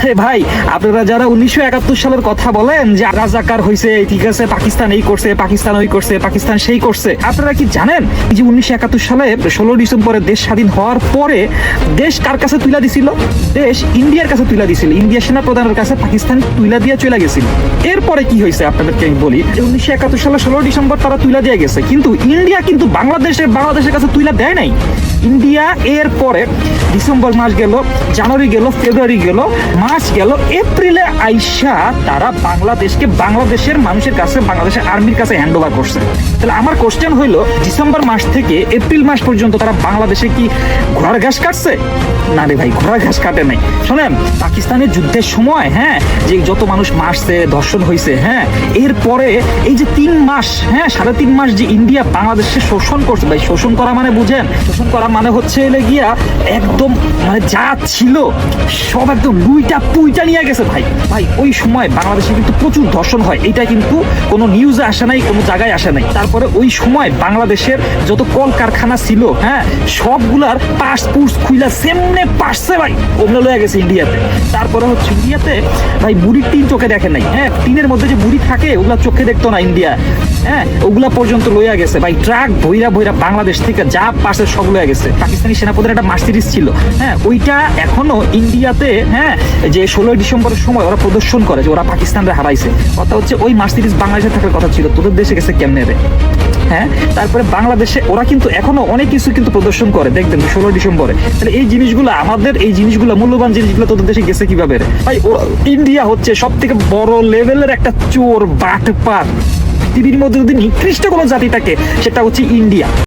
আরে ভাই, আপনারা যারা 1971 সালের কথা বলেন যে রাজাকার হয়েছে, ঠিক আছে, পাকিস্তান এই করছে, পাকিস্তান ওই করছে, পাকিস্তান সেই করছে, আপনারা কি জানেন যে 1971 সালে 16 ডিসেম্বরে দেশ স্বাধীন হওয়ার পরে দেশ কার কাছে তুলে দিছিল? দেশ ইন্ডিয়ার কাছে তুলে দিছিল। ইন্ডিয়া সেনা প্রধানের কাছে পাকিস্তান তুলে দিয়ে চলে গেছিল। এরপরে কি হয়েছে আপনাদেরকে আমি বলি, 1971 সালে 16 ডিসেম্বর তারা তুলে দিয়ে গেছে, কিন্তু ইন্ডিয়া কিন্তু বাংলাদেশের কাছে তুলে দেয় নাই। ইন্ডিয়া এর পরে ডিসেম্বর মাস গেল, জানুয়ারি গেল, ফেব্রুয়ারি গেল, মার্চ গেল, এপ্রিলে আইসা তারা বাংলাদেশের মানুষের কাছে, বাংলাদেশের আর্মির কাছে হ্যান্ড ওভার করছে। তাহলে আমার কোশ্চেন হইলো, ডিসেম্বর মাস থেকে এপ্রিল মাস পর্যন্ত তারা বাংলাদেশে কি ঘোড়ার ঘাস কাটছে? না রে ভাই, ঘোড়ার ঘাস কাটে নাই। শোনেন, পাকিস্তানের যুদ্ধের সময় যে যত মানুষ মারছে, ধর্ষণ হয়েছে, এরপরে এই যে 3 মাস, 3.5 মাস যে ইন্ডিয়া বাংলাদেশে শোষণ করছে, ভাই শোষণ করা মানে বুঝেন? শোষণ করা মানে হচ্ছে গিয়া একদম মানে যা ছিল সব একদম লুইটা পুইটা নিয়ে গেছে ভাই। ওই সময় বাংলাদেশে কিন্তু প্রচুর ধর্ষণ হয়, এটা কিন্তু কোনো নিউজে আসে নাই, কোনো জায়গায় আসে নাই। তারপরে ওই সময় বাংলাদেশের যত কল কারখানা ছিল, সবগুলার পাসপোর্ট খুইলা সেমনে পারছে ভাই, ওগুলো লয়ে গেছে ইন্ডিয়াতে। তারপরে হচ্ছে ইন্ডিয়াতে ভাই মুড়ির টিন চোখে দেখে নাই, টিনের মধ্যে যে মুড়ি থাকে ওগুলা চোখে দেখতো না ইন্ডিয়া, ওগুলা পর্যন্ত লইয়া গেছে ভাই। ট্রাক ভইরা বাংলাদেশ থেকে যা পাশে সব লইয়া গেছে। পাকিস্তানি সেনাপতির একটা মার্সিডিজ ছিল, ওইটা এখনো ইন্ডিয়াতে যে 16 ডিসেম্বরের সময় ওরা প্রদর্শন করে যে ওরা পাকিস্তানরে হারাইছে। কথা হচ্ছে ওই মার্সিডিজ বাংলাদেশে থাকার কথা ছিল, তোদের দেশে গেছে কেমনে রে? তারপরে বাংলাদেশে ওরা কিন্তু এখনো অনেক কিছু কিন্তু প্রদর্শন করে, দেখবেন 16 ডিসেম্বরে। তাহলে এই জিনিসগুলো, আমাদের এই জিনিসগুলো, মূল্যবান জিনিসগুলো তোদের দেশে গেছে কিভাবে রে ভাই? ইন্ডিয়া হচ্ছে সব থেকে বড় লেভেলের একটা চোর, বাটপার। পৃথিবীর মধ্যে যদি নিকৃষ্ট কোনো জাতি থাকে সেটা হচ্ছে ইন্ডিয়া।